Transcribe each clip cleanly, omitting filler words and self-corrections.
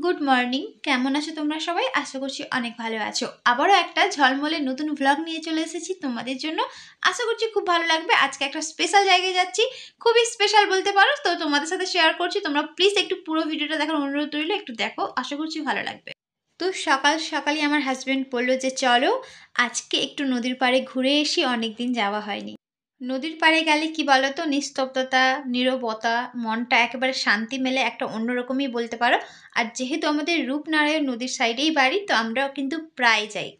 Good morning. কেমন আছো তোমরা সবাই? আশা করছি অনেক ভালো আছো। আবারও একটা ঝলমলে নতুন ভ্লগ নিয়ে চলে এসেছি তোমাদের জন্য। আশা করছি খুব ভালো লাগবে। আজকে একটা স্পেশাল জায়গায় যাচ্ছি, খুবই স্পেশাল বলতে পারো। তো তোমাদের সাথে শেয়ার করছি, তোমরা প্লিজ একটু পুরো ভিডিওটা দেখার অনুরোধ রইল, একটু দেখো, আশা করছি ভালো লাগবে। তো সকাল সকালই আমার হাজব্যান্ড বললো যে চলো আজকে একটু নদীর পাড়ে ঘুরে এসি, অনেকদিন যাওয়া হয়নি। নদীর পাড়ে গেলে কি বলতো, নিস্তব্ধতা, নীরবতা, মনটা একেবারে শান্তি মেলে, একটা অন্যরকমই বলতে পারো। আর যেহেতু আমাদের রূপনারায়ণ নদীর সাইডেই বাড়ি, তো আমরাও কিন্তু প্রায় যাই।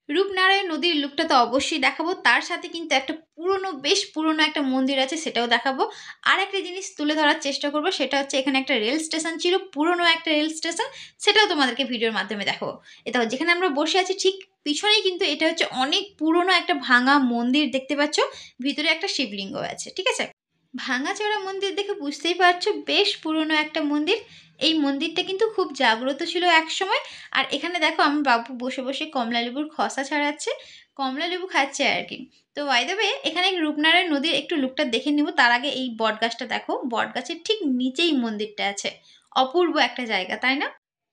রূপনারায়ণ নদীর লুকটা তো অবশ্যই দেখাবো, তার সাথে কিন্তু একটা পুরনো, বেশ পুরনো একটা মন্দির আছে, সেটাও দেখাবো। আর একটা জিনিস তুলে ধরার চেষ্টা করবো, সেটা হচ্ছে এখানে একটা রেল স্টেশন ছিল, পুরনো একটা রেল স্টেশন, সেটাও তোমাদেরকে ভিডিওর মাধ্যমে দেখাবো। এটা যেখানে আমরা বসে আছি ঠিক পিছনেই কিন্তু এটা হচ্ছে অনেক পুরনো একটা ভাঙা মন্দির, দেখতে পাচ্ছ ভিতরে একটা শিবলিঙ্গ আছে, ঠিক আছে। ভাঙাচোরা মন্দির দেখে বুঝতেই পারছো বেশ পুরনো একটা মন্দির। এই মন্দিরটা কিন্তু খুব জাগ্রত ছিল এক সময়। আর এখানে দেখো আমার বাবু বসে বসে কমলা লেবুর খসা ছাড়াচ্ছে, কমলা লেবু খাচ্ছে আর কি। তো বাই দ্য ওয়ে, এখানে রূপনারায়ণ নদীর একটু লুকটা দেখে নিব, তার আগে এই বটগাছটা দেখো, বটগাছের ঠিক নিচেই মন্দিরটা আছে। অপূর্ব একটা জায়গা, তাই না?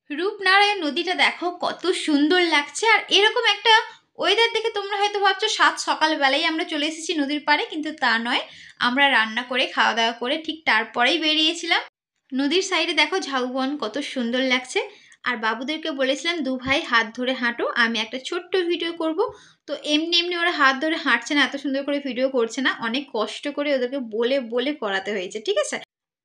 রূপনারায়ণ নদীটা দেখো কত সুন্দর লাগছে। আর এরকম একটা ওয়েদার দেখে তোমরা হয়তো ভাবছো সাত সকালবেলায় আমরা চলে এসেছি নদীর পাড়ে, কিন্তু তা নয়। আমরা রান্না করে খাওয়া দাওয়া করে ঠিক তারপরেই বেরিয়েছিলাম। নদীর সাইডে দেখো ঝাউবন কত সুন্দর লাগছে। আর বাবুদেরকে বলেছিলাম দু ভাই হাত ধরে হাঁটো, আমি একটা ছোট্ট ভিডিও করব। তো এমনি এমনি ওরা হাত ধরে হাঁটছে না, এত সুন্দর করে ভিডিও করছে না, অনেক কষ্ট করে ওদেরকে বলে বলে করাতে হয়েছে, ঠিক আছে।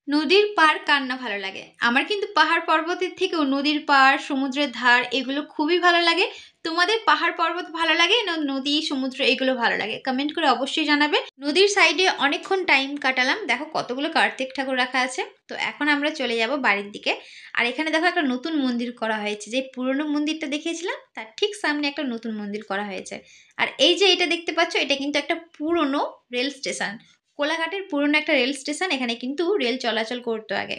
নদীর পাড় কার না ভালো লাগে? আমার কিন্তু পাহাড় পর্বতের থেকেও নদীর পাড়, সমুদ্রের ধার এগুলো খুবই ভালো লাগে। তোমাদের পাহাড় পর্বত ভালো লাগে না নদী সমুদ্র এগুলো ভালো লাগে? কমেন্ট করে অবশ্যই জানাবে। নদীর সাইডে অনেকক্ষণ টাইম কাটালাম, দেখো কতগুলো কার্তিক ঠাকুর রাখা আছে। তো এখন আমরা চলে যাব বাড়ির দিকে। আর এখানে দেখো একটা নতুন মন্দির করা হয়েছে, যে পুরনো মন্দিরটা দেখিয়েছিলাম তার ঠিক সামনে একটা নতুন মন্দির করা হয়েছে। আর এই যে এটা দেখতে পাচ্ছ, এটা কিন্তু একটা পুরনো রেল স্টেশন, কোলাঘাটের পুরনো একটা রেল স্টেশন। এখানে কিন্তু রেল চলাচল করতো আগে।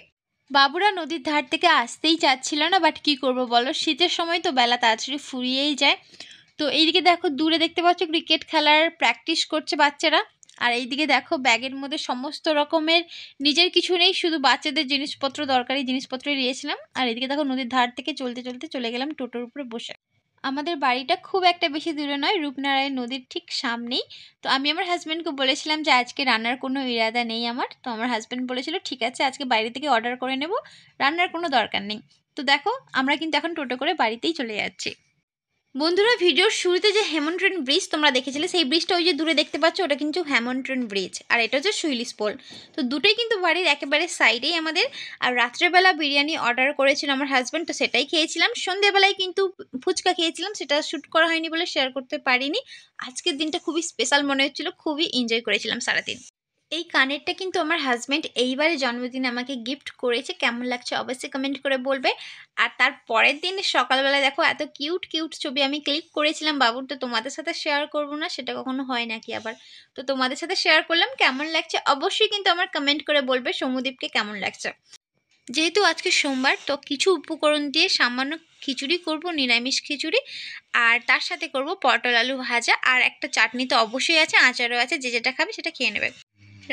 বাবুরা নদীর ধার থেকে আসতেই চাচ্ছিল না, বাট কি করব বলো, শীতের সময় তো বেলা তাড়াতাড়ি ফুরিয়েই যায়। তো এইদিকে দেখো দূরে দেখতে পাচ্ছ ক্রিকেট খেলার প্র্যাকটিস করছে বাচ্চারা। আর এইদিকে দেখো ব্যাগের মধ্যে সমস্ত রকমের, নিজের কিছু নেই, শুধু বাচ্চাদের জিনিসপত্র, দরকারি জিনিসপত্রই নিয়েছিলাম। আর এদিকে দেখো নদীর ধার থেকে চলতে চলতে চলে গেলাম টোটোর উপরে বসে। আমাদের বাড়িটা খুব একটা বেশি দূরে নয়, রূপনারায়ণ নদীর ঠিক সামনেই। তো আমি আমার হাজব্যান্ডকে বলেছিলাম যে আজকে রান্নার কোনো ইরাদা নেই আমার। তো আমার হাজব্যান্ড বলেছিল ঠিক আছে আজকে বাইরে থেকে অর্ডার করে নেব, রান্নার কোনো দরকার নেই। তো দেখো আমরা কিন্তু এখন টোটো করে বাড়িতেই চলে যাচ্ছি। বন্ধুরা, ভিডিওর শুরুতে যে হেমন্ট্রেন ব্রিজ তোমরা দেখেছিলে, সেই ব্রিজটা ওই যে দূরে দেখতে পাচ্ছ, ওটা কিন্তু হেমন্ট্রেন ব্রিজ। আর এটা হচ্ছে সুইলিস পোল। তো দুটোই কিন্তু বাড়ির একেবারে সাইডেই আমাদের। আর রাত্রেবেলা বিরিয়ানি অর্ডার করেছিল আমার হাজব্যান্ড, তো সেটাই খেয়েছিলাম। সন্ধ্যেবেলায় কিন্তু ফুচকা খেয়েছিলাম, সেটা শ্যুট করা হয়নি বলে শেয়ার করতে পারিনি। আজকের দিনটা খুবই স্পেশাল মনে হচ্ছিলো, খুবই এনজয় করেছিলাম সারাদিন। এই কানেরটা কিন্তু আমার হাজব্যান্ড এইবারে জন্মদিনে আমাকে গিফট করেছে, কেমন লাগছে অবশ্যই কমেন্ট করে বলবে। আর তার পরের দিন সকালবেলা দেখো এত কিউট কিউট ছবি আমি ক্লিক করেছিলাম বাবুর, তো তোমাদের সাথে শেয়ার করব না, সেটা কখনো হয় নাকি আবার। তো তোমাদের সাথে শেয়ার করলাম, কেমন লাগছে অবশ্যই কিন্তু আমার কমেন্ট করে বলবে। সৌম্যদীপকে কেমন লাগছে? যেহেতু আজকে সোমবার, তো কিছু উপকরণ দিয়ে সামান্য খিচুড়ি করব, নিরামিষ খিচুড়ি। আর তার সাথে করব পটল আলু ভাজা, আর একটা চাটনি তো অবশ্যই আছে, আচারও আছে, যে যেটা খাবে সেটা খেয়ে নেবে।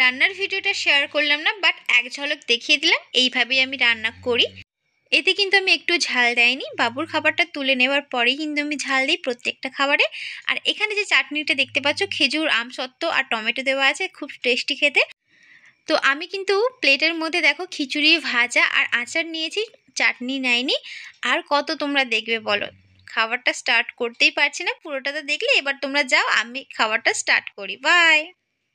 রান্নার ভিডিওটা শেয়ার করলাম না, বাট এক ঝলক দেখিয়ে দিলাম এইভাবেই আমি রান্না করি। এতে কিন্তু আমি একটু ঝাল দেয়নি, বাবুর খাবারটা তুলে নেওয়ার পরেই কিন্তু আমি ঝাল দিই প্রত্যেকটা খাবারে। আর এখানে যে চাটনিটা দেখতে পাচ্ছ, খেজুর, আমসত্ত্ব আর টমেটো দেওয়া আছে, খুব টেস্টি খেতে। তো আমি কিন্তু প্লেটের মধ্যে দেখো খিচুড়ি, ভাজা আর আচার নিয়েছি, চাটনি নেয়নি। আর কত তোমরা দেখবে বলো? খাবারটা স্টার্ট করতেই পারছি না, পুরোটা তো দেখলে, এবার তোমরা যাও, আমি খাবারটা স্টার্ট করি। বাই।